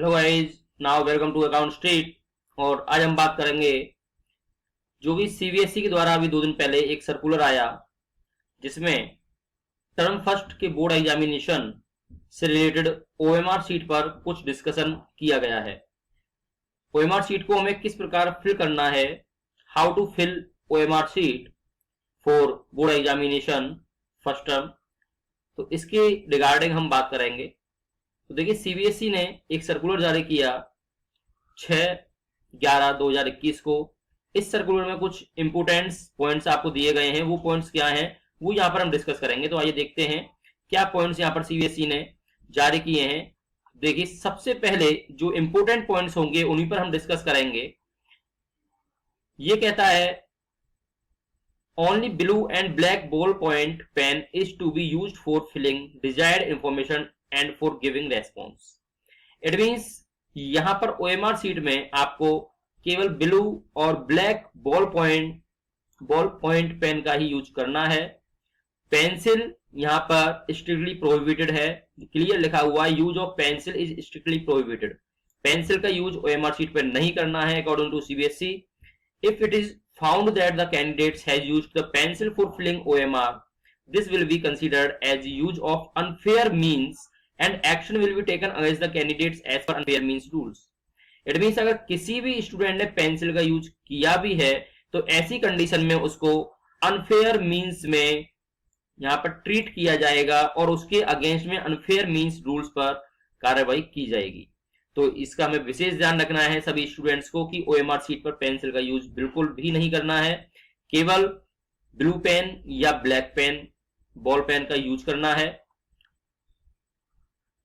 Hello guys, now welcome to account street. और आज हम बात करेंगे जो कि सीबीएसई के द्वारा अभी 2 दिन पहले एक सर्कुलर आया जिसमें टर्म फर्स्ट के बोर्ड एग्जामिनेशन से रिलेटेड ओएमआर शीट पर कुछ डिस्कशन किया गया है। ओएमआर शीट को हमें किस प्रकार फिल करना है, how to fill OMR sheet for board examination first term, तो इसके रिगार्डिंग हम बात करेंगे। तो देखिए, सीबीएसई ने एक सर्कुलर जारी किया 6/11/2021 को। इस सर्कुलर में कुछ इंपोर्टेंट पॉइंट्स आपको दिए गए हैं। वो पॉइंट्स क्या हैं वो यहां पर हम डिस्कस करेंगे। तो आइए देखते हैं क्या पॉइंट्स यहां पर सीबीएसई ने जारी किए हैं। देखिए, सबसे पहले जो इंपोर्टेंट पॉइंट्स होंगे उन्हीं पर हम डिस्कस करेंगे। ये कहता है only blue and black ball point pen is to be used for filling desired information and for giving response. It means यहां पर ओएमआर शीट में आपको केवल ब्लू और ब्लैक बॉल पॉइंट पेन का ही यूज करना है। पेंसिल यहां पर स्ट्रिक्टली प्रोहिबिटेड है। क्लियर लिखा हुआ है, use of pencil is strictly prohibited. Pencil का यूज ओएमआर शीट पर नहीं करना है according to CBSE. If it is found that the candidates has used the pencil for filling OMR, this will be considered as use of unfair means and action will be taken against the candidates as per unfair means rules. It means अगर किसी भी student ने pencil का use किया भी है तो ऐसी कंडीशन में उसको अनफेयर मीन्स में यहां पर ट्रीट किया जाएगा और उसके अगेंस्ट में अनफेयर मीन्स रूल्स पर कार्रवाई की जाएगी। तो इसका हमें विशेष ध्यान रखना है सभी स्टूडेंट्स को कि ओएमआर शीट पर पेंसिल का यूज बिल्कुल भी नहीं करना है। केवल ब्लू पेन या ब्लैक पेन बॉल पेन का यूज करना है।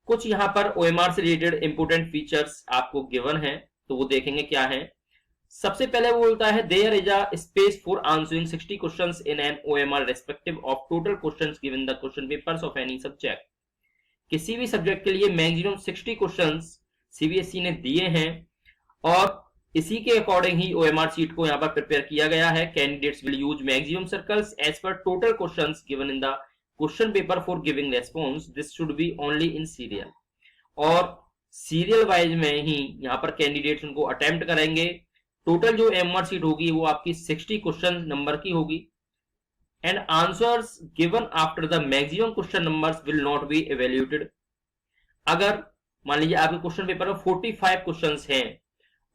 कुछ यहां पर ओएमआर से रिलेटेड इंपोर्टेंट फीचर्स आपको गिवन है, तो वो देखेंगे क्या है। सबसे पहले वो बोलता है there is a space for answering 60 questions in an OMR respective of total questions given the question papers of any subject. किसी भी सब्जेक्ट के लिए मैक्सिमम 60 क्वेश्चंस सीबीएसई ने दिए हैं और इसी के अकॉर्डिंग ही ओएमआर शीट को यहां पर प्रिपेयर किया गया है। Candidates will use maximum circles as per total questions given in the question paper for giving response. This should be only in serial. और सीरियल वाइज में ही यहां पर कैंडिडेट्स उनको अटेम्प्ट करेंगे। टोटल जो ओएमआर शीट होगी वो आपकी 60 क्वेश्चन नंबर की होगी and answers given after the maximum question numbers will not be evaluated. अगर मान लीजिए आपके क्वेश्चन पेपर में 45 क्वेश्चंस हैं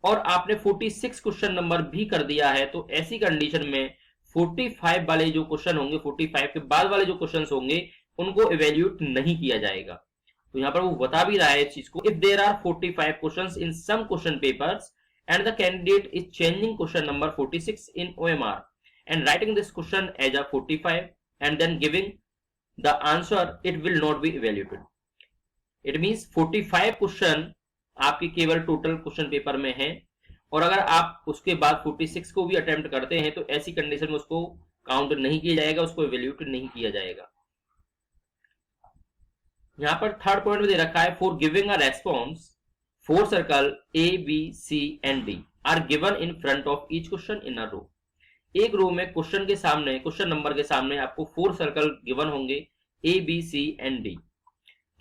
और आपने 46 क्वेश्चन नंबर भी कर दिया है, तो ऐसी कंडीशन में 45 वाले जो क्वेश्चन होंगे, 45 के बाद वाले जो क्वेश्चंस होंगे उनको इवेल्यूएट नहीं किया जाएगा। तो यहां पर वो बता भी रहा है इस चीज को। If there are 45 questions in some question papers and the candidate is changing question number 46 in OMR and writing this question as a 45 and then giving the answer, it will not be evaluated. It means 45 question आपके केवल total question paper में है और अगर आप उसके बाद 46 को भी अटेम्प्ट करते हैं तो ऐसी कंडीशन में उसको काउंट नहीं किया जाएगा, उसको इवेल्यूएट नहीं किया जाएगा। यहां पर थर्ड पॉइंट में दे रखा है for giving a response 4 circle A B C and D are given in front of each question in a row. एक रो में क्वेश्चन के सामने, क्वेश्चन नंबर के सामने आपको 4 सर्कल गिवन होंगे A B C and D.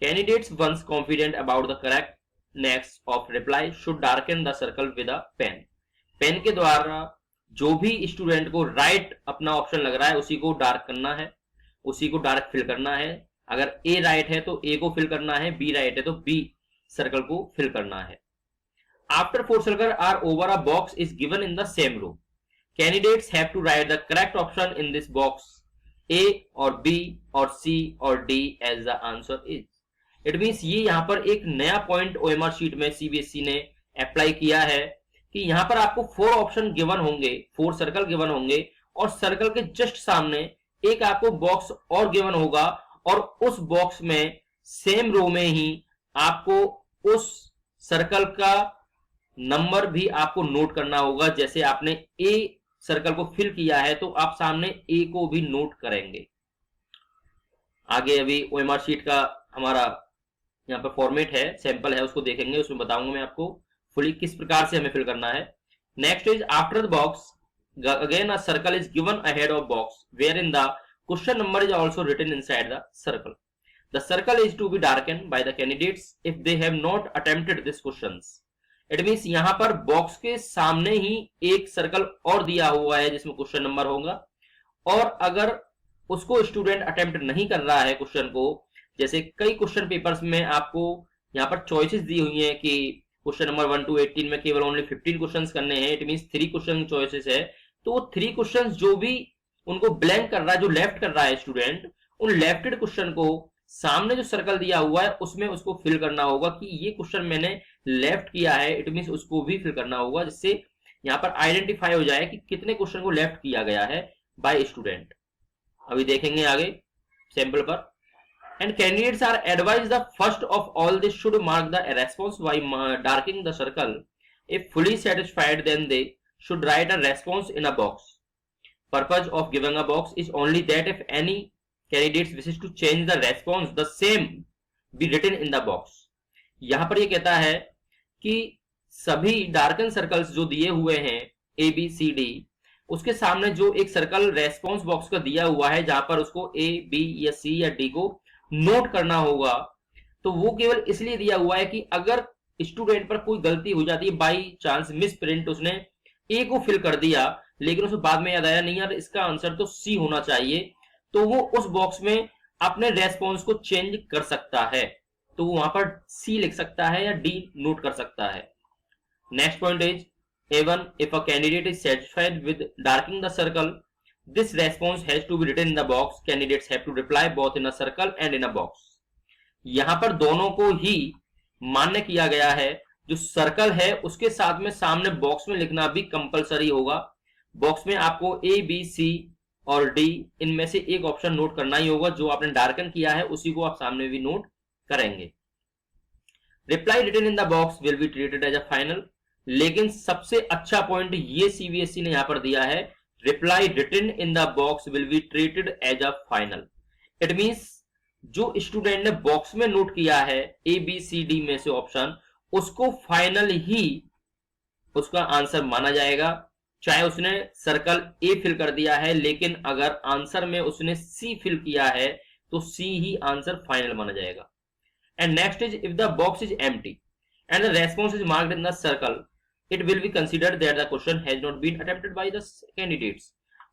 Candidates once confident about the correctness of reply should darken the circle with a pen. Pen के द्वारा जो भी स्टूडेंट को राइट अपना ऑप्शन लग रहा है उसी को डार्क करना है, उसी को डार्क फिल करना है। अगर ए राइट है तो ए को फिल करना है, बी राइट है तो बी सर्कल को फिल करना है। After 4 circles are over, a box is given in the same row. Candidates have to write the correct option in this box, A or B or C or D as the answer is. It means ये यहां पर एक नया point OMR sheet में CBSE ने apply किया है कि यहां पर आपको 4 ऑप्शन गिवन होंगे, 4 सर्कल गिवन होंगे और सर्कल के जस्ट सामने एक आपको बॉक्स और गिवन होगा और उस बॉक्स में सेम रो में ही आपको उस सर्कल का नंबर भी आपको नोट करना होगा। जैसे आपने ए सर्कल को फिल किया है तो आप सामने ए को भी नोट करेंगे। आगे अभी ओएमआर शीट का हमारा यहाँ पर फॉर्मेट है, सैंपल है, उसको देखेंगे, उसमें बताऊंगा मैं आपको फुली किस प्रकार से हमें फिल करना है। Next is after the box again a circle is given ahead of box where in the question number is also written inside the circle. The circle is to be darkened by the candidates if they have not attempted this questions. It means यहाँ पर box के सामने ही एक circle और दिया हुआ है जिसमें क्वेश्चन नंबर होगा, और अगर उसको स्टूडेंट अटेम्प्ट नहीं कर रहा है क्वेश्चन को, जैसे कई क्वेश्चन पेपर्स में आपको यहाँ पर चॉइसेस दी हुई हैं कि क्वेश्चन नंबर 1 to 18 में केवल ओनली 15 क्वेश्चंस करने हैं, इट मींस 3 क्वेश्चन चॉइसेस है, तो वो 3 क्वेश्चंस जो भी उनको ब्लैंक कर रहा है, जो लेफ्ट कर रहा है स्टूडेंट, उन लेफ्टेड क्वेश्चन को सामने जो सर्कल दिया हुआ है उसमें उसको फिल करना होगा कि ये क्वेश्चन मैंने लेफ्ट किया है, इट मींस उसको भी फिल करना होगा, जिससे यहाँ पर आइडेंटिफाई हो जाए कि कितने क्वेश्चन को लेफ्ट किया गया है बाय स्टूडेंट। अभी देखेंगे आगे सैंपल पर। And candidates are advised the first of all this should mark the response by darkening the circle. If fully satisfied, then they should write a response in a box. Purpose of giving a box is only that if any candidates wishes to change the response, the same be written in the box. यहाँ पर ये कहता है कि सभी darken circles जो दिए हुए हैं ए बी सी डी, उसके सामने जो एक सर्कल रेस्पॉन्स बॉक्स का दिया हुआ है जहां पर उसको ए बी या सी या डी को नोट करना होगा, तो वो केवल इसलिए दिया हुआ है कि अगर स्टूडेंट पर कोई गलती हो जाती है, बाई चांस मिस प्रिंट, उसने ए को फिल कर दिया लेकिन उसे बाद में याद आया नहीं यार इसका आंसर तो सी होना चाहिए, तो वो उस बॉक्स में अपने रेस्पॉन्स को चेंज कर सकता है, तो वो वहां पर सी लिख सकता है या डी नोट कर सकता है। Next point is A1, if a candidate is satisfied with darkening the circle, this response has to be written in the box. Candidates have to reply both in a circle and in a box. यहां पर दोनों को ही मान्य किया गया है, जो circle है उसके साथ में सामने बॉक्स में लिखना भी कंपलसरी होगा। बॉक्स में आपको ए बी सी और डी इनमें से एक ऑप्शन नोट करना ही होगा, जो आपने डार्कन किया है उसी को आप सामने भी नोट करेंगे। Reply written in the box will be treated as a final, लेकिन सबसे अच्छा पॉइंट ये सीबीएसई ने यहां पर दिया है, reply written in the box will be treated as a final. It means जो स्टूडेंट ने बॉक्स में नोट किया है ए बी सी डी में से ऑप्शन, उसको फाइनल ही उसका आंसर माना जाएगा, चाहे उसने सर्कल ए फिल कर दिया है लेकिन अगर आंसर में उसने सी फिल किया है तो सी ही आंसर फाइनल माना जाएगा। And next is if the box is empty and the response is marked in the circle, it will be considered that the question has not been attempted by the candidates.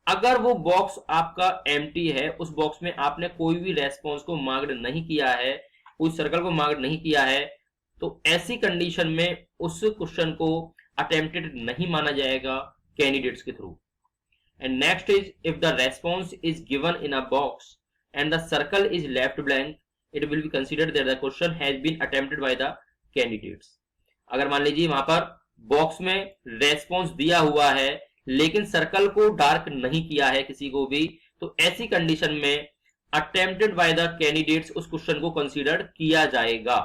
अगर वो box आपका empty है, उस box में आपने कोई भी response को मार्क्ड नहीं किया है, कोई सर्कल को मार्क्ड नहीं किया है, तो ऐसी कंडीशन में उस क्वेश्चन को अटेम्प्टेड नहीं माना जाएगा कैंडिडेट्स के थ्रू। And next is if the response is given in a box and the circle is left blank, it will be considered that the question has been attempted by the candidates. अगर मान लीजिए वहां पर box में response दिया हुआ है लेकिन सर्कल को डार्क नहीं किया है किसी को भी, तो ऐसी कंडीशन में अटेम्प्टेड बाय द कैंडिडेट्स उस क्वेश्चन को कंसीडर किया जाएगा।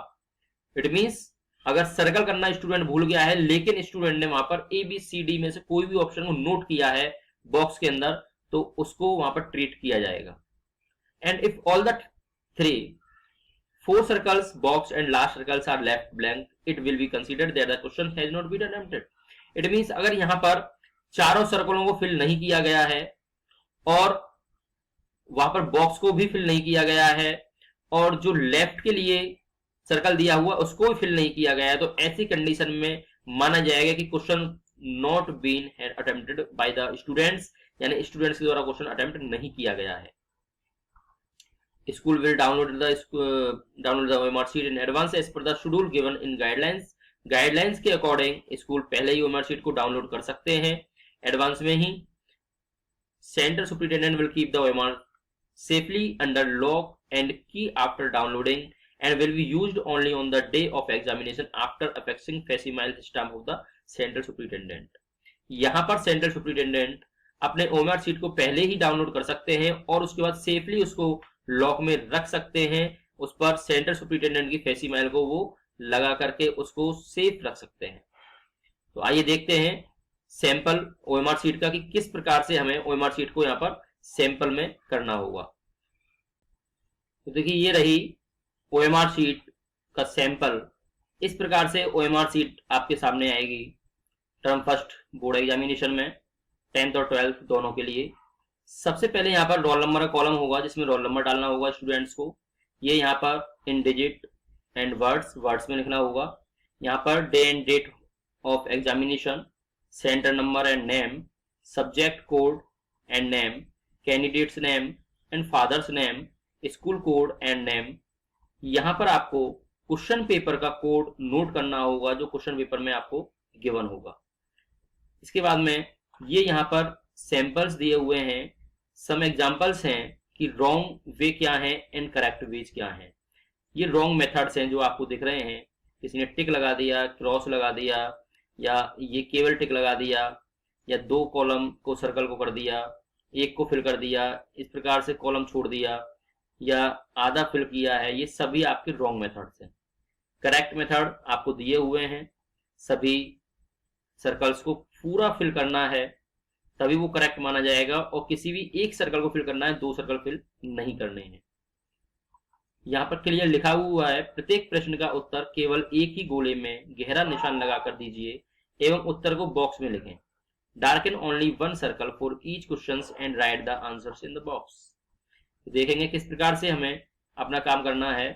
इट मींस अगर सर्कल करना स्टूडेंट भूल गया है लेकिन स्टूडेंट ने वहां पर ए बी सी डी में से कोई भी ऑप्शन को नोट किया है बॉक्स के अंदर, तो उसको वहां पर ट्रीट किया जाएगा। And if all the 4 circles, box and last circles are left blank, it will be considered that the question has not been attempted. It means अगर यहाँ पर चारों सर्कलों को फिल नहीं किया गया है और वहां पर बॉक्स को भी फिल नहीं किया गया है और जो लेफ्ट के लिए सर्कल दिया हुआ उसको भी फिल नहीं किया गया है, तो ऐसी कंडीशन में माना जाएगा कि question not been attempted by the students, यानी स्टूडेंट्स के द्वारा क्वेश्चन अटेम्प्ट नहीं किया गया है। School will download the OMR sheet in advance as per the schedule given in guidelines. Guidelines के अकॉर्डिंग स्कूल पहले ही OMR शीट को डाउनलोड कर सकते हैं एडवांस में ही। Center superintendent will keep the OMR safely under lock and key after downloading and will be used only on the day of examination after affixing facsimile stamp of the central superintendent. यहाँ पर central superintendent अपने OMR sheet को पहले ही download कर सकते हैं और उसके बाद सेफली उसको लॉक में रख सकते हैं, उस पर सेंट्रल सुपरिटेंडेंट की फेसिमाइल को वो लगा करके उसको सेफ रख सकते हैं। तो आइए देखते हैं सैंपल OMR शीट का कि किस प्रकार से हमें OMR शीट को यहाँ पर सैंपल में करना होगा। तो देखिए ये रही OMR शीट का सैंपल। इस प्रकार से OMR शीट आपके सामने आएगी टर्म फर्स्ट बोर्ड एग्जामिनेशन में 10th और 12th दोनों के लिए। सबसे पहले यहाँ पर रोल नंबर का कॉलम होगा जिसमें रोल नंबर डालना होगा स्टूडेंट्स को। ये यहाँ पर इन डिजिट एंड वर्ड्स में लिखना होगा। यहाँ पर day and date of examination, center number and name, subject code and name, candidates name and father's name, school code and name. यहाँ पर आपको क्वेश्चन पेपर का कोड नोट करना होगा जो क्वेश्चन पेपर में आपको गिवन होगा। इसके बाद में ये यहाँ पर सैंपल्स दिए हुए हैं, सम एग्जांपल्स हैं कि रॉन्ग वे क्या है एंड करेक्ट वेज क्या है। ये रॉन्ग मेथड्स हैं जो आपको दिख रहे हैं, किसी ने टिक लगा दिया, क्रॉस लगा दिया, या ये केवल टिक लगा दिया, या 2 कॉलम को सर्कल को कर दिया, 1 को फिल कर दिया, इस प्रकार से कॉलम छोड़ दिया, या आधा फिल किया है। ये सभी आपके रॉन्ग मेथड्स हैं। करेक्ट मेथड आपको दिए हुए हैं, सभी सर्कल्स को पूरा फिल करना है तभी वो करेक्ट माना जाएगा, और किसी भी एक सर्कल को फिल करना है, 2 सर्कल फिल नहीं करने हैं। यहाँ पर क्लियर लिखा हुआ है, प्रत्येक प्रश्न का उत्तर केवल एक ही गोले में गहरा निशान लगाकर दीजिए एवं उत्तर को बॉक्स में लिखें। Darken only 1 circle for each question and right the answers in the box. देखेंगे किस प्रकार से हमें अपना काम करना है।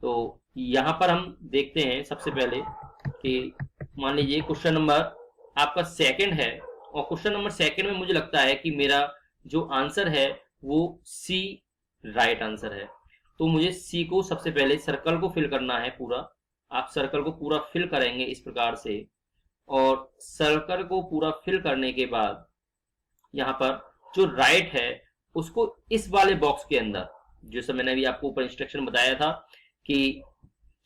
तो यहाँ पर हम देखते हैं सबसे पहले कि मान लीजिए क्वेश्चन नंबर आपका सेकंड है, और क्वेश्चन नंबर सेकंड में मुझे लगता है कि मेरा जो आंसर है वो सी राइट आंसर है। तो मुझे सी को सबसे पहले सर्कल को फिल करना है पूरा। आप सर्कल को पूरा फिल करेंगे इस प्रकार से, और सर्कल को पूरा फिल करने के बाद यहाँ पर जो राइट है उसको इस वाले बॉक्स के अंदर, जैसे मैंने अभी आपको ऊपर इंस्ट्रक्शन बताया था कि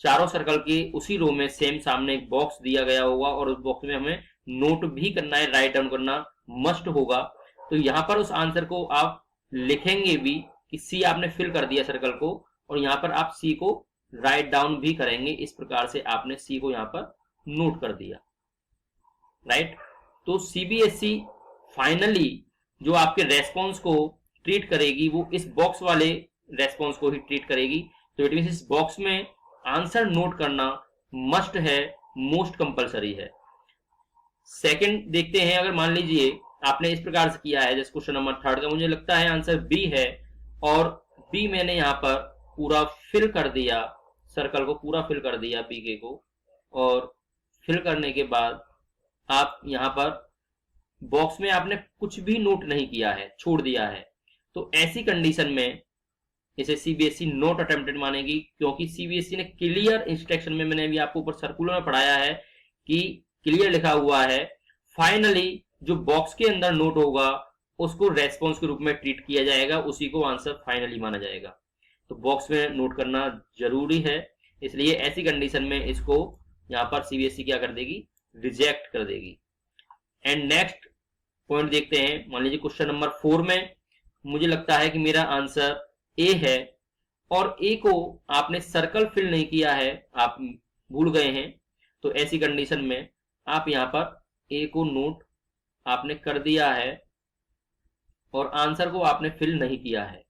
चारों सर्कल के उसी रो में सेम सामने एक बॉक्स दिया गया होगा, और उस बॉक्स में हमें नोट भी करना है, राइट डाउन करना मस्ट होगा। तो यहाँ पर उस आंसर को आप लिखेंगे भी कि सी आपने फिल कर दिया सर्कल को, और यहाँ पर आप सी को राइट डाउन भी करेंगे। इस प्रकार से आपने सी को यहाँ पर नोट कर दिया, राइट। तो सीबीएसई फाइनली जो आपके रेस्पॉन्स को ट्रीट करेगी वो इस बॉक्स वाले रेस्पॉन्स को ही ट्रीट करेगी। तो इट मींस इस बॉक्स में आंसर नोट करना मस्ट है, मोस्ट कंपलसरी है। सेकंड देखते हैं, अगर मान लीजिए आपने इस प्रकार से किया है, जैसे क्वेश्चन नंबर 3 का मुझे लगता है आंसर बी है, और बी मैंने यहाँ पर पूरा फिल कर दिया, सर्कल को पूरा फिल कर दिया बी के को, और फिल करने के बाद आप यहाँ पर बॉक्स में आपने कुछ भी नोट नहीं किया है, छोड़ दिया है। तो ऐसी कंडीशन में इसे सीबीएसई नॉट अटेम्प्टेड मानेगी, क्योंकि सीबीएसई ने क्लियर इंस्ट्रक्शन में, मैंने अभी आपको ऊपर सर्कुलर में पढ़ाया है कि क्लियर लिखा हुआ है फाइनली जो बॉक्स के अंदर नोट होगा उसको रेस्पॉन्स के रूप में ट्रीट किया जाएगा, उसी को आंसर फाइनली माना जाएगा। तो बॉक्स में नोट करना जरूरी है, इसलिए ऐसी कंडीशन में इसको यहाँ पर सीबीएसई क्या कर देगी, रिजेक्ट कर देगी। एंड नेक्स्ट पॉइंट देखते हैं, मान लीजिए क्वेश्चन नंबर 4 में मुझे लगता है कि मेरा आंसर ए है, और ए को आपने सर्कल फिल नहीं किया है, आप भूल गए हैं। तो ऐसी कंडीशन में आप यहाँ पर ए को नोट आपने कर दिया है, और आंसर को आपने फिल नहीं किया है,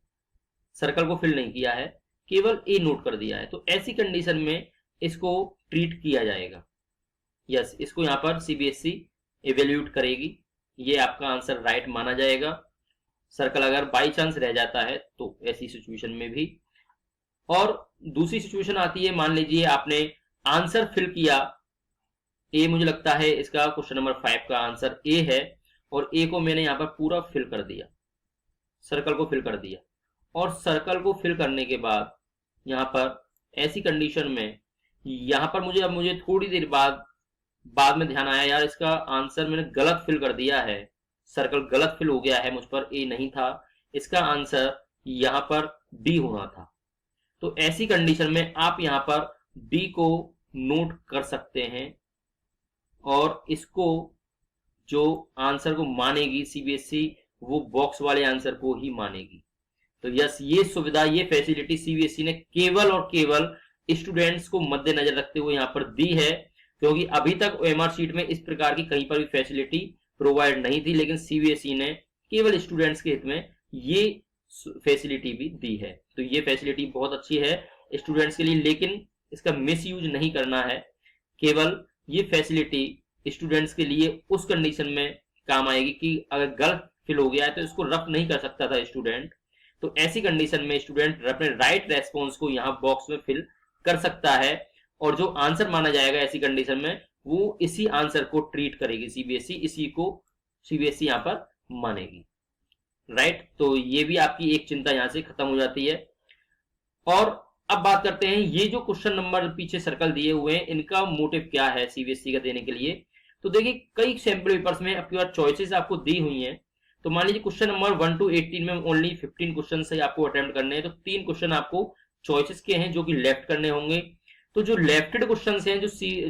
सर्कल को फिल नहीं किया है, केवल ए नोट कर दिया है। तो ऐसी कंडीशन में इसको ट्रीट किया जाएगा। यस, इसको यहाँ पर सीबीएसई इवेल्यूट करेगी, ये आपका आंसर राइट माना जाएगा। सर्कल अगर बाई चांस रह जाता है तो ऐसी सिचुएशन में भी। और दूसरी सिचुएशन आती है, मान लीजिए आपने आंसर फिल किया, ए मुझे लगता है इसका क्वेश्चन नंबर 5 का आंसर ए है, और ए को मैंने यहाँ पर पूरा फिल कर दिया, सर्कल को फिल कर दिया, और सर्कल को फिल करने के बाद यहाँ पर ऐसी कंडीशन में यहाँ पर मुझे थोड़ी देर बाद में ध्यान आया, यार इसका आंसर मैंने गलत फिल कर दिया है, सर्कल गलत फिल हो गया है, मुझ पर ए नहीं था, इसका आंसर यहाँ पर डी होना था। तो ऐसी कंडीशन में आप यहाँ पर डी को नोट कर सकते हैं, और इसको जो आंसर को मानेगी सीबीएसई वो बॉक्स वाले आंसर को ही मानेगी। तो यस, ये सुविधा, ये फैसिलिटी सीबीएसई ने केवल और केवल स्टूडेंट्स को मद्देनजर रखते हुए यहाँ पर दी है, क्योंकि अभी तक ओएमआर शीट में इस प्रकार की कहीं पर भी फैसिलिटी प्रोवाइड नहीं थी, लेकिन सीबीएसई ने केवल स्टूडेंट्स के हित में ये फैसिलिटी भी दी है। तो ये फैसिलिटी बहुत अच्छी है स्टूडेंट्स के लिए, लेकिन इसका मिसयूज नहीं करना है। केवल ये फैसिलिटी स्टूडेंट्स के लिए उस कंडीशन में काम आएगी कि अगर गलत फिल हो गया है तो इसको रफ नहीं कर सकता था स्टूडेंट, तो ऐसी कंडीशन में स्टूडेंट अपने राइट रेस्पॉन्स को यहाँ बॉक्स में फिल कर सकता है और जो आंसर माना जाएगा ऐसी कंडीशन में वो इसी आंसर को ट्रीट करेगी सीबीएसई, इसी को सीबीएसई यहाँ पर मानेगी। राइट, तो ये भी आपकी एक चिंता यहां से खत्म हो जाती है। और अब बात करते हैं ये जो क्वेश्चन नंबर पीछे सर्कल दिए हुए हैं इनका मोटिव क्या है सीबीएसई का देने के लिए। तो देखिए कई सैंपल पेपर्स में आपकी बार चॉइसेस आपको दी हुई हैं। तो मान लीजिए क्वेश्चन नंबर 1 to 18 में ओनली 15 क्वेश्चन से आपको अटेम्प्ट करने हैं, तो 3 क्वेश्चन आपको चॉइसेस के हैं जो कि लेफ्ट करने होंगे। तो जो लेफ्टेड क्वेश्चन हैं,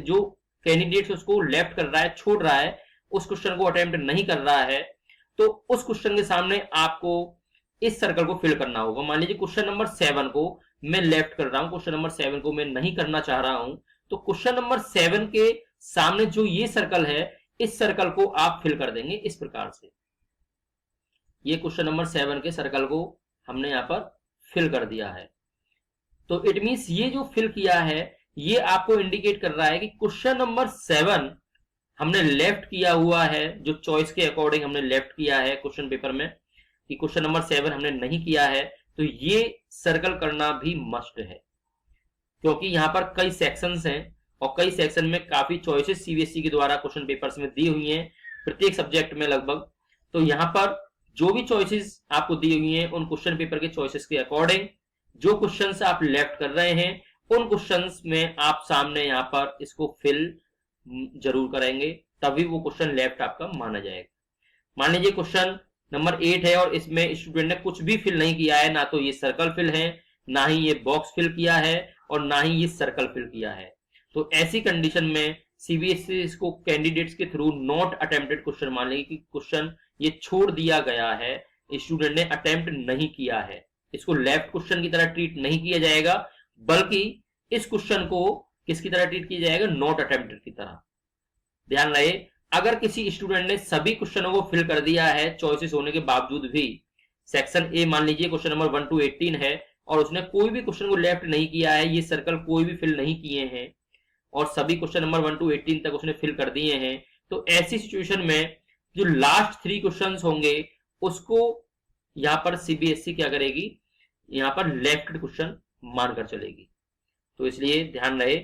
जो कैंडिडेट्स उसको लेफ्ट कर रहा है, छोड़ रहा है, उस क्वेश्चन को अटेम्प्ट नहीं कर रहा है, तो उस क्वेश्चन के सामने आपको इस सर्कल को फिल करना होगा। मान लीजिए क्वेश्चन नंबर 7 को मैं लेफ्ट कर रहा हूं, क्वेश्चन नंबर 7 को मैं नहीं करना चाह रहा हूं, तो क्वेश्चन नंबर 7 के सामने जो ये सर्कल है इस सर्कल को आप फिल कर देंगे इस प्रकार से। ये क्वेश्चन नंबर 7 के सर्कल को हमने यहां पर फिल कर दिया है। तो इट मींस ये जो फिल किया है ये आपको इंडिकेट कर रहा है कि क्वेश्चन नंबर 7 हमने लेफ्ट किया हुआ है, जो चॉइस के अकॉर्डिंग हमने लेफ्ट किया है क्वेश्चन पेपर में, कि क्वेश्चन नंबर 7 हमने नहीं किया है, तो ये सर्कल करना भी मस्ट है, क्योंकि यहां पर कई सेक्शंस हैं और कई सेक्शन में काफी चॉइसेस सीबीएसई के द्वारा क्वेश्चन पेपर्स में दी हुई हैं प्रत्येक सब्जेक्ट में लगभग। तो यहां पर जो भी चॉइसेस आपको दी हुई हैं उन क्वेश्चन पेपर के चॉइसेस के अकॉर्डिंग जो क्वेश्चंस आप लेफ्ट कर रहे हैं उन क्वेश्चंस में आप सामने यहां पर इसको फिल जरूर करेंगे, तभी वो क्वेश्चन लेफ्ट आपका माना जाएगा। मान लीजिए क्वेश्चन नंबर 8 है और इसमें स्टूडेंट ने कुछ भी फिल नहीं किया है, ना तो ये सर्कल फिल है, ना ही ये बॉक्स फिल किया है और ना ही ये सर्कल फिल किया है। तो ऐसी कंडीशन में सीबीएसई इसको कैंडिडेट्स के थ्रू नॉट अटेम्प्टेड क्वेश्चन मान लेगी कि क्वेश्चन ये छोड़ दिया गया है, स्टूडेंट ने अटेम्प्ट नहीं किया है। इसको लेफ्ट क्वेश्चन की तरह ट्रीट नहीं किया जाएगा, बल्कि इस क्वेश्चन को किसकी तरह ट्रीट किया जाएगा, नॉट अटेम्प्टेड की तरह। ध्यान रहे, अगर किसी स्टूडेंट ने सभी क्वेश्चनों को फिल कर दिया है चॉइसेस होने के बावजूद भी, सेक्शन ए मान लीजिए क्वेश्चन नंबर 1 to 18 है और उसने कोई भी क्वेश्चन को लेफ्ट नहीं किया है, ये सर्कल कोई भी फिल नहीं किए हैं और सभी क्वेश्चन नंबर 1 to 18 तक उसने फिल कर दिए हैं, तो ऐसी सिचुएशन में जो लास्ट 3 क्वेश्चंस होंगे उसको यहां पर सीबीएसई क्या करेगी, यहां पर लेफ्ट क्वेश्चन मानकर चलेगी। तो इसलिए ध्यान रहे,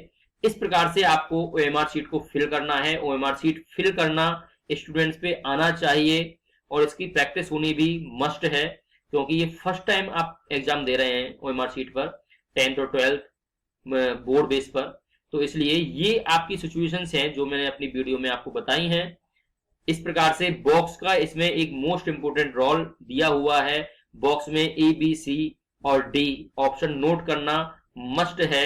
इस प्रकार से आपको ओएमआर शीट को फिल करना है। ओएमआर शीट फिल करना स्टूडेंट्स पे आना चाहिए और इसकी प्रैक्टिस होनी भी मस्ट है, क्योंकि ये फर्स्ट टाइम आप एग्जाम दे रहे हैं ओएमआर शीट पर 10th और 12th बोर्ड बेस पर। तो इसलिए ये आपकी सिचुएशंस हैं जो मैंने अपनी वीडियो में आपको बताई हैं। इस प्रकार से बॉक्स का इसमें एक मोस्ट इंपोर्टेंट रोल दिया हुआ है। बॉक्स में ए बी सी और डी ऑप्शन नोट करना मस्ट है।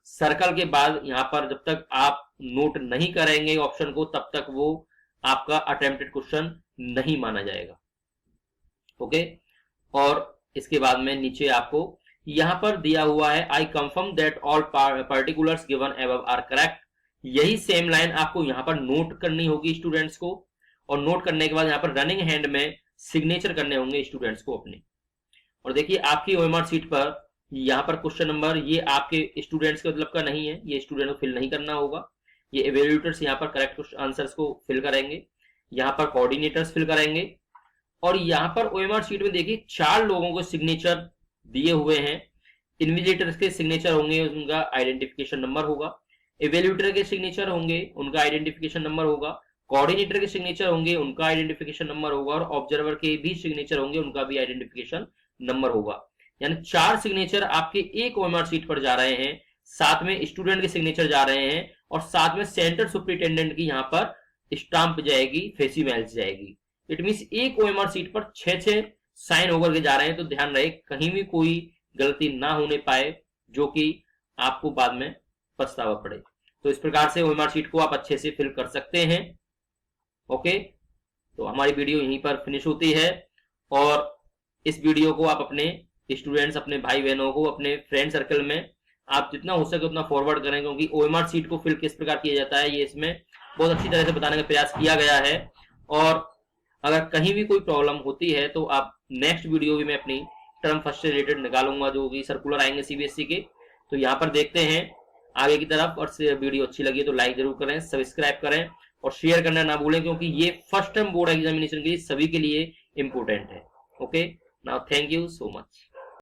सर्कल के बाद यहां पर जब तक आप नोट नहीं करेंगे ऑप्शन को, तब तक वो आपका अटेम्प्टेड क्वेश्चन नहीं माना जाएगा। ओके, और इसके बाद में नीचे आपको यहां पर दिया हुआ है, I confirm that all particulars given above are correct. यही सेम लाइन आपको यहां पर नोट करनी होगी स्टूडेंट्स को, और नोट करने के बाद यहां पर रनिंग हैंड में सिग्नेचर करने होंगे स्टूडेंट्स को अपने। और देखिए आपकी ओएमआर शीट पर यहाँ पर क्वेश्चन नंबर ये आपके स्टूडेंट्स के मतलब का नहीं है, ये स्टूडेंट को फिल नहीं करना होगा। ये एवेल्यूएटर्स यहाँ पर करेक्ट आंसर्स को फिल करेंगे, यहाँ पर कोऑर्डिनेटर्स फिल करेंगे। और यहाँ पर ओएमआर शीट में देखिए 4 लोगों को सिग्नेचर दिए हुए हैं। इन्विजिलेटर्स के सिग्नेचर होंगे, उनका आइडेंटिफिकेशन नंबर होगा। एवेल्यूएटर के सिग्नेचर होंगे, उनका आइडेंटिफिकेशन नंबर होगा। कोऑर्डिनेटर के सिग्नेचर होंगे, उनका आइडेंटिफिकेशन नंबर होगा। और ऑब्जर्वर के भी सिग्नेचर होंगे, उनका भी आइडेंटिफिकेशन नंबर होगा। यानी 4 सिग्नेचर आपके एक ओएमआर शीट पर जा रहे हैं, साथ में स्टूडेंट के सिग्नेचर जा रहे हैं और साथ में सेंटर सुपरिटेंडेंट की यहाँ पर स्टाम्प जाएगी, फेसिमेल्स जाएगी। इट मींस एक ओएमआर शीट पर 6 साइन होकर के जा रहे हैं। तो ध्यान रहे कहीं भी कोई गलती ना होने पाए जो कि आपको बाद में पछतावा पड़े। तो इस प्रकार से ओएमआर शीट को आप अच्छे से फिल कर सकते हैं। ओके, तो हमारी वीडियो यहीं पर फिनिश होती है और इस वीडियो को आप अपने स्टूडेंट्स, अपने भाई बहनों को, अपने फ्रेंड सर्कल में आप जितना हो सके उतना फॉरवर्ड करें, क्योंकि ओएमआर शीट को फिल किस प्रकार किया जाता है ये इसमें बहुत अच्छी तरह से बताने का प्रयास किया गया है। और अगर कहीं भी कोई प्रॉब्लम होती है तो आप नेक्स्ट वीडियो भी मैं अपनी टर्म फर्स्ट से रिलेटेड निकालूंगा, जो भी सर्कुलर आएंगे सीबीएसई के। तो यहाँ पर देखते हैं आगे की तरफ। और वीडियो अच्छी लगी तो लाइक जरूर करें, सब्सक्राइब करें और शेयर करना ना भूलें, क्योंकि ये फर्स्ट टर्म बोर्ड एग्जामिनेशन के लिए सभी के लिए इंपोर्टेंट है। Okay, now thank you so much.